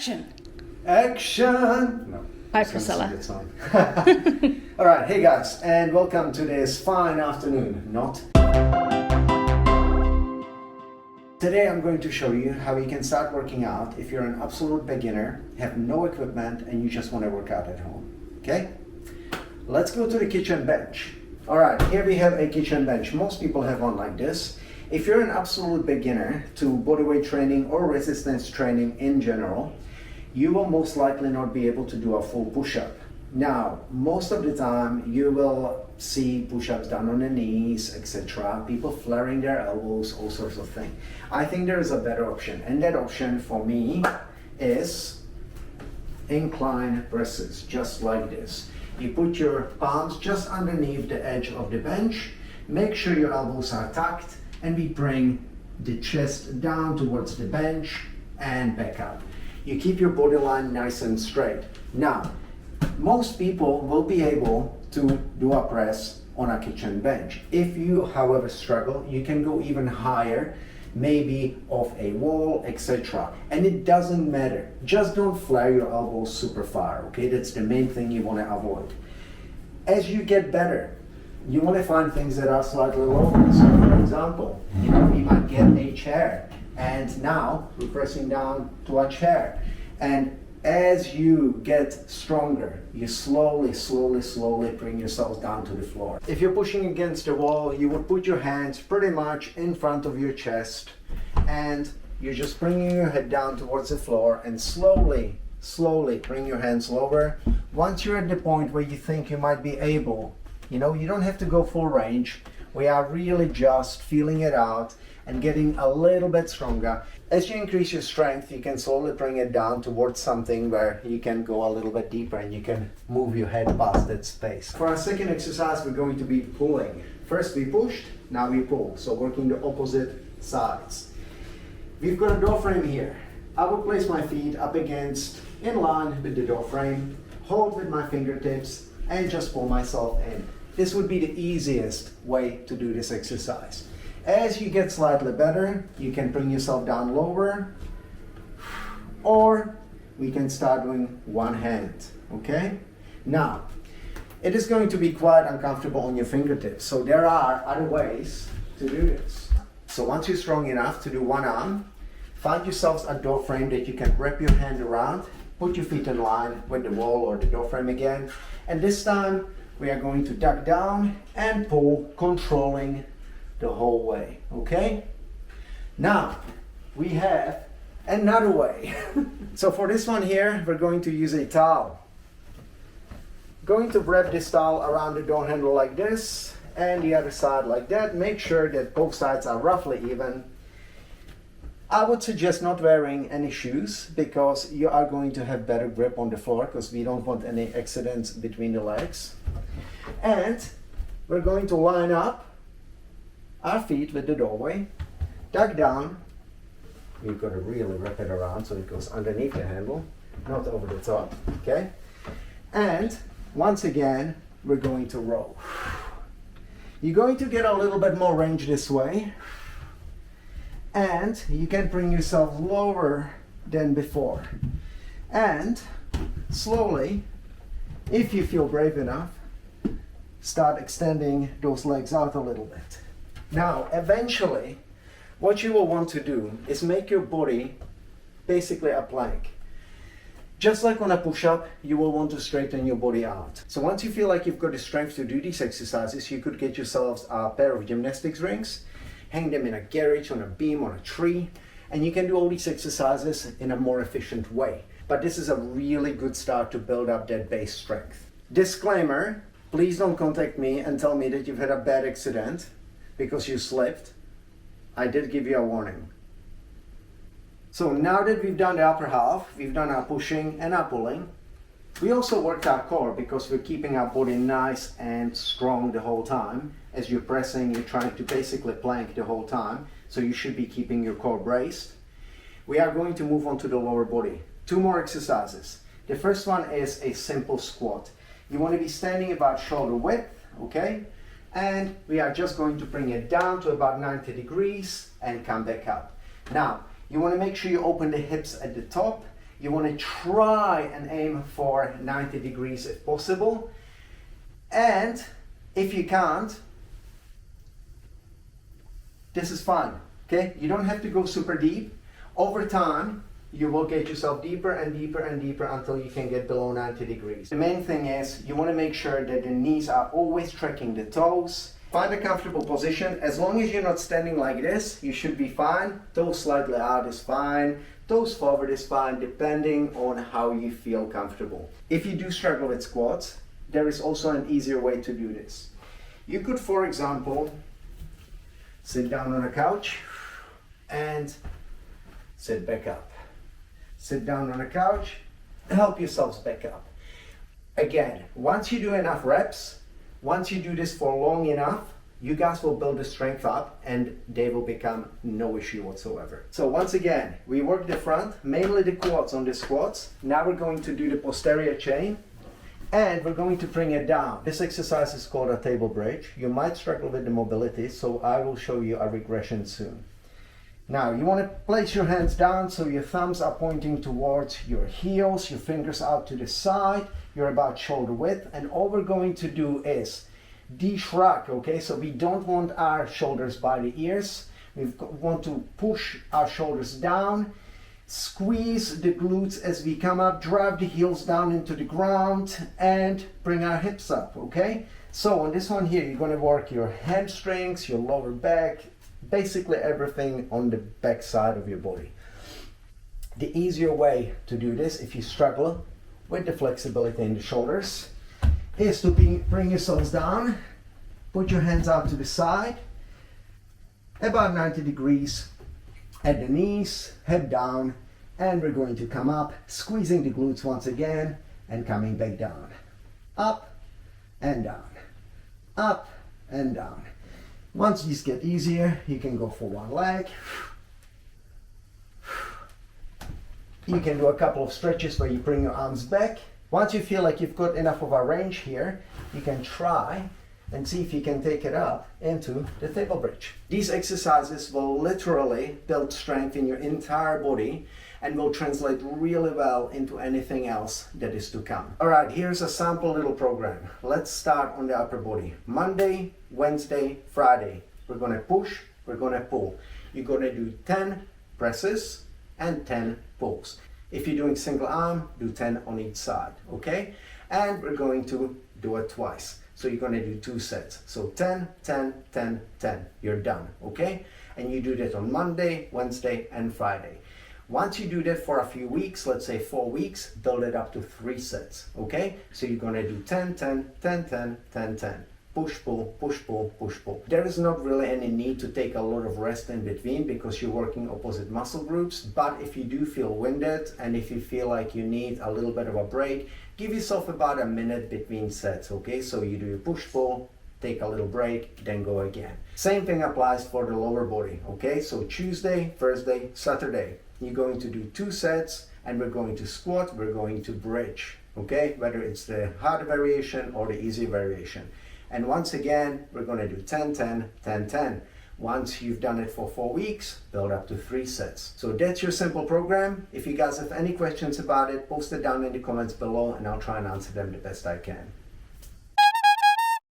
Action! Action! No. Hi, Priscilla. All right, hey guys, and welcome to this fine afternoon, not? Today I'm going to show you how you can start working out if you're an absolute beginner, have no equipment, and you just want to work out at home, okay? Let's go to the kitchen bench. All right, here we have a kitchen bench. Most people have one like this. If you're an absolute beginner to bodyweight training or resistance training in general, you will most likely not be able to do a full push-up. Now, most of the time you will see push-ups done on the knees, etc. People flaring their elbows, all sorts of things. I think there is a better option, and that option for me is incline presses, just like this. You put your palms just underneath the edge of the bench, make sure your elbows are tucked, and we bring the chest down towards the bench and back up. You keep your body line nice and straight. Now, most people will be able to do a press on a kitchen bench. If you, however, struggle, you can go even higher, maybe off a wall, etc. And it doesn't matter. Just don't flare your elbows super far, okay? That's the main thing you want to avoid. As you get better, you want to find things that are slightly lower. So for example, we might get a chair, and now we're pressing down to a chair. And as you get stronger, you slowly bring yourself down to the floor. If you're pushing against the wall, you would put your hands pretty much in front of your chest, and you're just bringing your head down towards the floor, and slowly bring your hands lower. Once you're at the point where you think you might be able, you don't have to go full range. We are really just feeling it out and getting a little bit stronger. As you increase your strength, you can slowly bring it down towards something where you can go a little bit deeper and you can move your head past that space. For our second exercise, we're going to be pulling. First we pushed, now we pull. So working the opposite sides. We've got a door frame here. I will place my feet up against, in line with the door frame, hold with my fingertips, and just pull myself in. This would be the easiest way to do this exercise. As you get slightly better, you can bring yourself down lower, or we can start doing one hand, okay? Now, it is going to be quite uncomfortable on your fingertips, so there are other ways to do this. So once you're strong enough to do one arm, find yourselves a door frame that you can wrap your hand around, put your feet in line with the wall or the door frame again, and this time we are going to duck down and pull, controlling the whole way, okay? Now, we have another way. So for this one here, we're going to use a towel. Going to wrap this towel around the door handle like this, and the other side like that. Make sure that both sides are roughly even. I would suggest not wearing any shoes because you are going to have better grip on the floor because we don't want any accidents between the legs. And we're going to line up our feet with the doorway, duck down. You've got to really wrap it around so it goes underneath the handle, not over the top, okay? And once again, we're going to roll. You're going to get a little bit more range this way, and you can bring yourself lower than before. And slowly, if you feel brave enough, start extending those legs out a little bit. Now, eventually, what you will want to do is make your body basically a plank. Just like on a push-up, you will want to straighten your body out. So once you feel like you've got the strength to do these exercises, you could get yourselves a pair of gymnastics rings, hang them in a garage, on a beam, on a tree, and you can do all these exercises in a more efficient way. But this is a really good start to build up that base strength. Disclaimer, please don't contact me and tell me that you've had a bad accident because you slipped. I did give you a warning. So now that we've done the upper half, we've done our pushing and our pulling, we also worked our core because we're keeping our body nice and strong the whole time. As you're pressing, you're trying to basically plank the whole time, so you should be keeping your core braced. We are going to move on to the lower body. 2 more exercises. The first one is a simple squat. You want to be standing about shoulder width, okay? And we are just going to bring it down to about 90 degrees and come back up. Now, you want to make sure you open the hips at the top. You want to try and aim for 90 degrees if possible. And if you can't, this is fine, okay? You don't have to go super deep. Over time, you will get yourself deeper and deeper and deeper until you can get below 90 degrees. The main thing is you want to make sure that the knees are always tracking the toes. Find a comfortable position. As long as you're not standing like this, you should be fine. Toes slightly out is fine. Toes forward is fine, depending on how you feel comfortable. If you do struggle with squats, there is also an easier way to do this. You could, for example, sit down on a couch and sit back up. Sit down on a couch, help yourselves back up. Again, once you do enough reps, once you do this for long enough, you guys will build the strength up and they will become no issue whatsoever. So once again, we work the front, mainly the quads on the squats. Now we're going to do the posterior chain and we're going to bring it down. This exercise is called a table bridge. You might struggle with the mobility, so I will show you a regression soon. Now you want to place your hands down so your thumbs are pointing towards your heels, your fingers out to the side, you're about shoulder width, and all we're going to do is de-shrug, okay? So we don't want our shoulders by the ears. We want to push our shoulders down, squeeze the glutes as we come up, drive the heels down into the ground, and bring our hips up, okay? So on this one here, you're going to work your hamstrings, your lower back, basically everything on the back side of your body. The easier way to do this, if you struggle with the flexibility in the shoulders, is to bring yourselves down, put your hands out to the side, about 90 degrees at the knees, head down, and we're going to come up, squeezing the glutes once again, and coming back down. Up and down, up and down. Once these get easier, you can go for one leg. You can do a couple of stretches where you bring your arms back. Once you feel like you've got enough of a range here, you can try and see if you can take it up into the table bridge. These exercises will literally build strength in your entire body and will translate really well into anything else that is to come. All right, here's a sample little program. Let's start on the upper body. Monday, Wednesday, Friday. We're gonna push, we're gonna pull. You're gonna do 10 presses and 10 pulls. If you're doing single arm, do 10 on each side, okay? And we're going to do it twice. So you're gonna do 2 sets. So 10, 10, 10, 10. You're done, okay? And you do that on Monday, Wednesday, and Friday. Once you do that for a few weeks, let's say 4 weeks, build it up to 3 sets, okay? So you're gonna do 10, 10, 10, 10, 10, 10. Push, pull, push, pull, push, pull. There is not really any need to take a lot of rest in between because you're working opposite muscle groups. But if you do feel winded and if you feel like you need a little bit of a break, give yourself about a minute between sets, okay? So you do your push, pull, take a little break, then go again. Same thing applies for the lower body, okay? So Tuesday, Thursday, Saturday, you're going to do 2 sets and we're going to squat, we're going to bridge, okay? Whether it's the harder variation or the easy variation. And once again, we're going to do 10, 10, 10, 10. Once you've done it for 4 weeks, build up to 3 sets. So that's your simple program. If you guys have any questions about it, post it down in the comments below and I'll try and answer them the best I can.